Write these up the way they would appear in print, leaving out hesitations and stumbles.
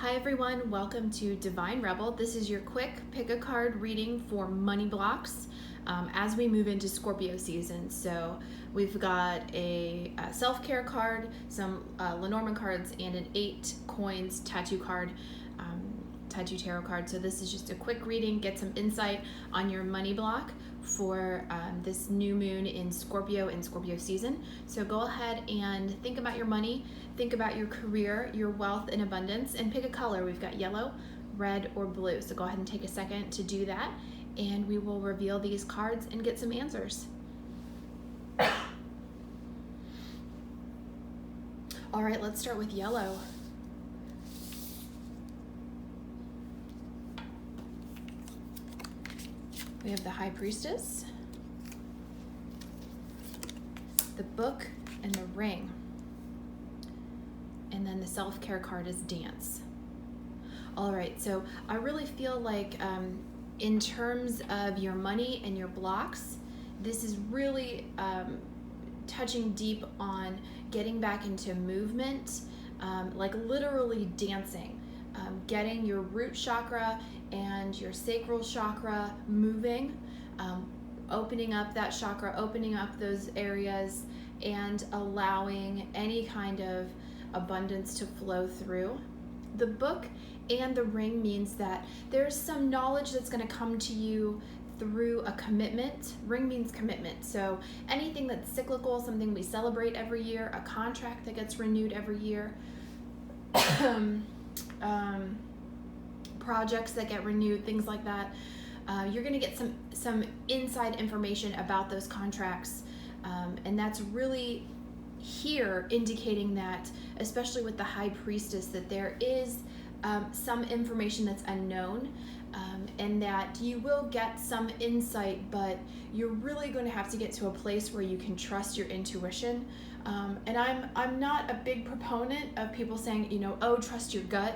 Hi everyone, welcome to Divine Rebel. This is your quick pick a card reading for money blocks as we move into Scorpio season. So we've got a self-care card, some Lenormand cards, and an 8 coins tattoo card, tattoo tarot card. So this is just a quick reading, get some insight on your money block for this new moon in Scorpio season. So go ahead and think about your money, think about your career, your wealth and abundance, and pick a color. We've got yellow, red, or blue. So go ahead and take a second to do that, and we will reveal these cards and get some answers. All right, let's start with yellow. We have the High Priestess, the Book, and the Ring. And then the self-care card is Dance. All right, so I really feel like in terms of your money and your blocks, this is really touching deep on getting back into movement, like literally dancing. Getting your root chakra and your sacral chakra moving, opening up that chakra, opening up those areas, and allowing any kind of abundance to flow through. The Book and the Ring means that there's some knowledge that's going to come to you through a commitment. Ring means commitment. So anything that's cyclical, something we celebrate every year, a contract that gets renewed every year, projects that get renewed, things like that. You're going to get some inside information about those contracts, and that's really here indicating that, especially with the High Priestess, that there is some information that's unknown, and that you will get some insight, but you're really going to have to get to a place where you can trust your intuition. And I'm not a big proponent of people saying, oh, trust your gut.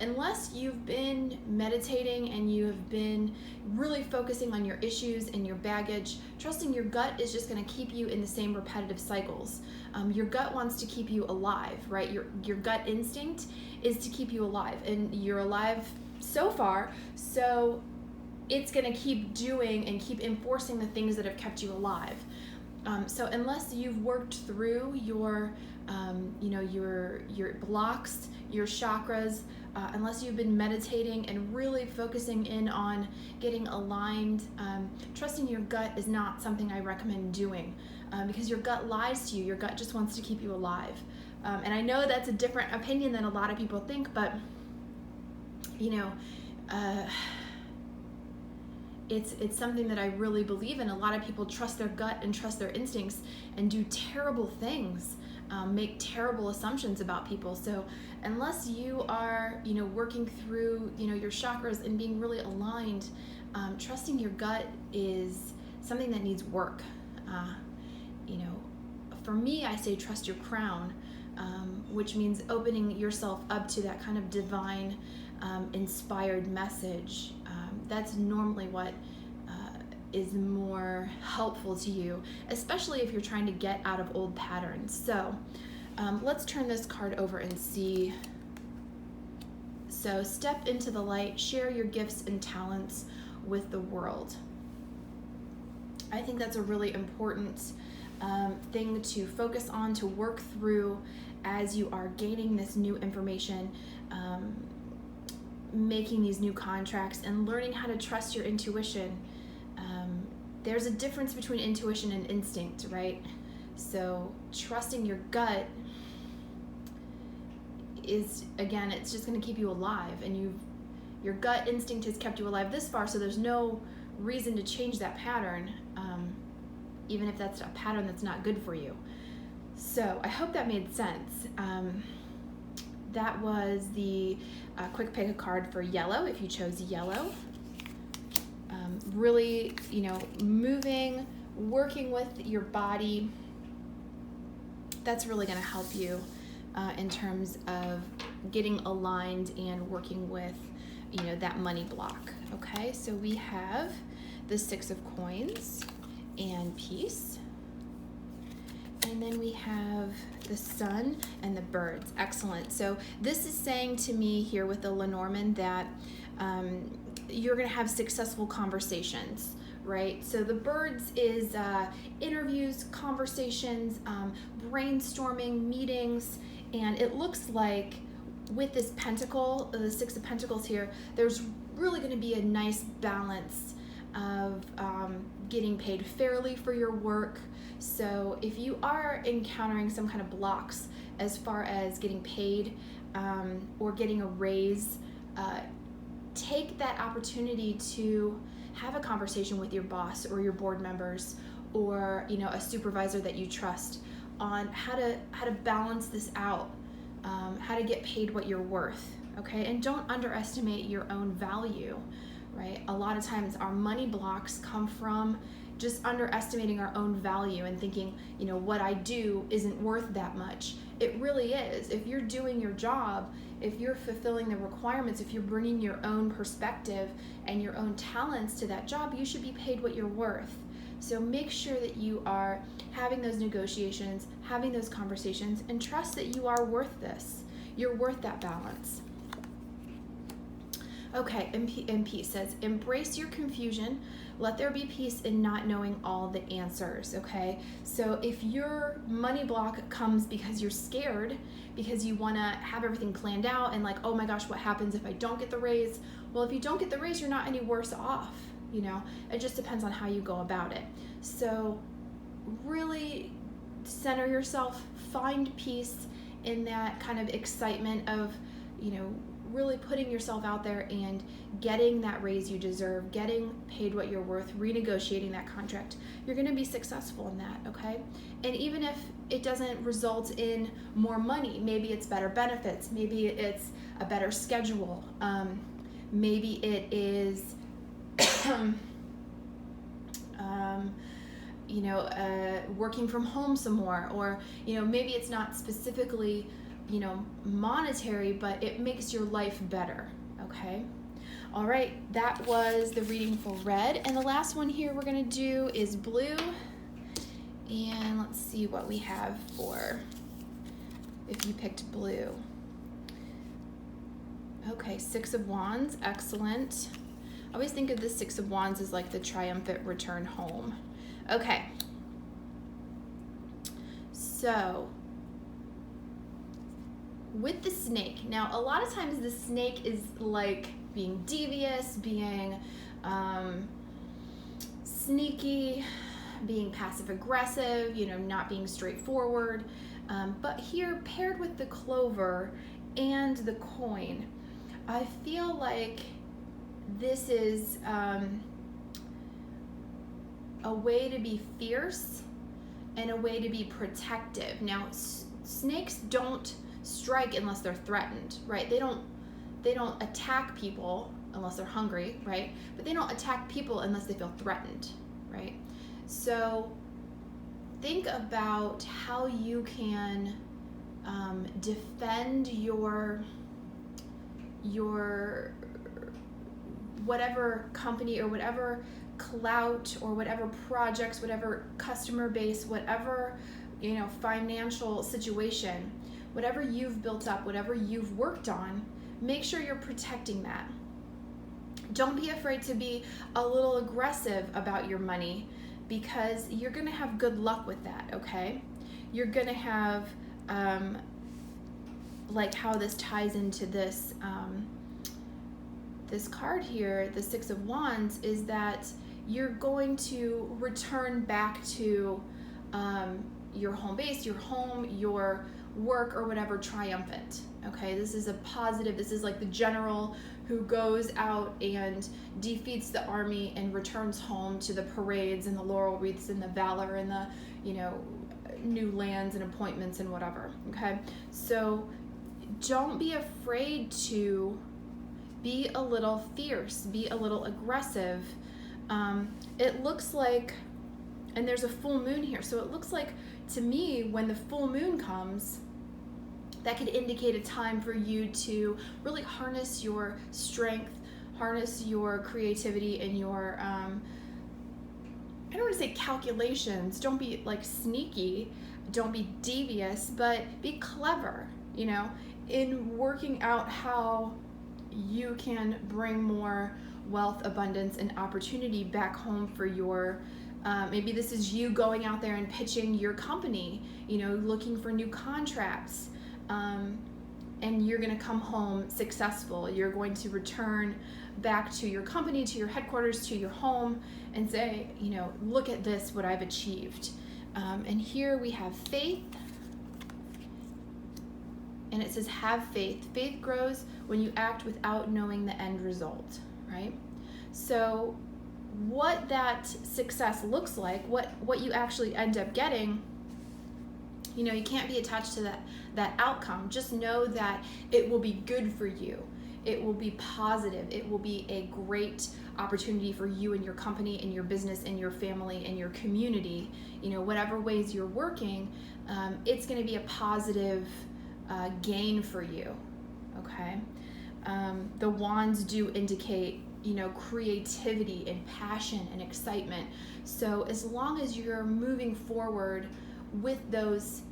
Unless you've been meditating and you have been really focusing on your issues and your baggage, trusting your gut is just going to keep you in the same repetitive cycles. Your gut wants to keep you alive, right? Your gut instinct is to keep you alive, and you're alive so far, so it's going to keep doing and keep enforcing the things that have kept you alive. So unless you've worked through your blocks, your chakras, unless you've been meditating and really focusing in on getting aligned, trusting your gut is not something I recommend doing, because your gut lies to you. Your gut just wants to keep you alive. And I know that's a different opinion than a lot of people think, but it's something that I really believe in. A lot of people trust their gut and trust their instincts and do terrible things, make terrible assumptions about people. So unless you are, working through, your chakras and being really aligned, trusting your gut is something that needs work. For me, I say trust your crown, which means opening yourself up to that kind of divine, inspired message. That's normally what is more helpful to you, especially if you're trying to get out of old patterns. So let's turn this card over and see. So step into the light, share your gifts and talents with the world. I think that's a really important thing to focus on, to work through as you are gaining this new information, making these new contracts, and learning how to trust your intuition. There's a difference between intuition and instinct, right? So trusting your gut is, again, it's just going to keep you alive, and your gut instinct has kept you alive this far, so there's no reason to change that pattern, even if that's a pattern that's not good for you. So I hope that made sense. That was the quick pick a card for yellow, if you chose yellow. Really, moving, working with your body, that's really going to help you in terms of getting aligned and working with, that money block. Okay, so we have the 6 of coins and peace. And then we have the sun and the birds. Excellent. So this is saying to me here with the Lenormand that you're going to have successful conversations, right? So the birds is interviews, conversations, brainstorming, meetings, and it looks like with this pentacle, the Six of Pentacles here, there's really going to be a nice balance of getting paid fairly for your work. So if you are encountering some kind of blocks as far as getting paid or getting a raise, take that opportunity to have a conversation with your boss or your board members or a supervisor that you trust on how to balance this out, how to get paid what you're worth. Okay, and don't underestimate your own value, right? A lot of times our money blocks come from just underestimating our own value and thinking, what I do isn't worth that much. It really is. If you're doing your job, if you're fulfilling the requirements, if you're bringing your own perspective and your own talents to that job, you should be paid what you're worth. So make sure that you are having those negotiations, having those conversations, and trust that you are worth this. You're worth that balance. Okay, MP says, embrace your confusion. Let there be peace in not knowing all the answers, okay? So if your money block comes because you're scared, because you want to have everything planned out and like, oh my gosh, what happens if I don't get the raise? Well, if you don't get the raise, you're not any worse off, It just depends on how you go about it. So really center yourself, find peace in that kind of excitement of, really putting yourself out there and getting that raise you deserve, getting paid what you're worth, renegotiating that contract. You're going to be successful in that, okay? And even if it doesn't result in more money, maybe it's better benefits, maybe it's a better schedule, maybe it is working from home some more, or maybe it's not specifically monetary, but it makes your life better, okay? All right, that was the reading for red. And the last one here we're gonna do is blue. And let's see what we have for if you picked blue. Okay, Six of Wands, excellent. I always think of the Six of Wands as like the triumphant return home. Okay, so with the snake, now a lot of times the snake is like being devious, being sneaky, being passive aggressive, not being straightforward. But here, paired with the clover and the coin, I feel like this is a way to be fierce and a way to be protective. Now, snakes don't strike unless they're threatened, right? They don't attack people unless they're hungry, right? But they don't attack people unless they feel threatened, right? So think about how you can defend your whatever company or whatever clout or whatever projects, whatever customer base, whatever financial situation, whatever you've built up, whatever you've worked on, make sure you're protecting that. Don't be afraid to be a little aggressive about your money, because you're going to have good luck with that, okay? You're going to have, like how this ties into this, this card here, the Six of Wands, is that you're going to return back to your home base, your home, your work, or whatever, triumphant, okay? This is a positive. This is like the general who goes out and defeats the army and returns home to the parades and the laurel wreaths and the valor and the new lands and appointments and whatever, okay? So don't be afraid to be a little fierce, be a little aggressive. It looks like, and there's a full moon here, so it looks like to me when the full moon comes, that could indicate a time for you to really harness your strength, harness your creativity and your, I don't want to say calculations, don't be like sneaky, don't be devious, but be clever, in working out how you can bring more wealth, abundance, and opportunity back home for your maybe this is you going out there and pitching your company, looking for new contracts, and you're going to come home successful. You're going to return back to your company, to your headquarters, to your home, and say, look at this, what I've achieved. And here we have faith. And it says, have faith. Faith grows when you act without knowing the end result, right? So what that success looks like, what you actually end up getting, you can't be attached to that outcome. Just know that it will be good for you. It will be positive. It will be a great opportunity for you and your company and your business and your family and your community. Whatever ways you're working, it's going to be a positive gain for you. Okay. The wands do indicate, creativity and passion and excitement. So as long as you're moving forward with those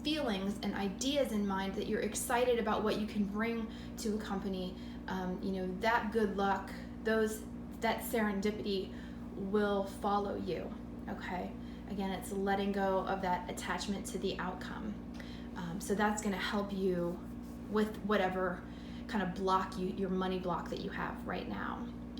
feelings and ideas in mind, that you're excited about what you can bring to a company, that good luck, that serendipity will follow you. Okay. Again, it's letting go of that attachment to the outcome. So that's going to help you with whatever kind of block your money block that you have right now.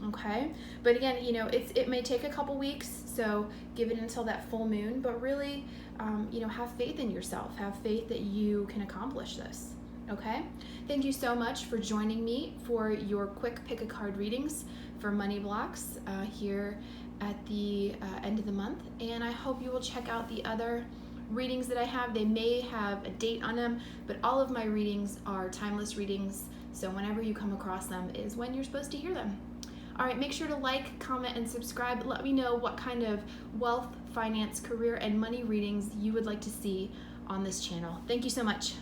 Okay. But again, it may take a couple weeks, so give it until that full moon, but really, have faith in yourself. Have faith that you can accomplish this. Okay. Thank you so much for joining me for your quick pick a card readings for money blocks here at the end of the month. And I hope you will check out the other readings that I have. They may have a date on them, but all of my readings are timeless readings. So whenever you come across them is when you're supposed to hear them. All right, make sure to like, comment, and subscribe. Let me know what kind of wealth, finance, career, and money readings you would like to see on this channel. Thank you so much.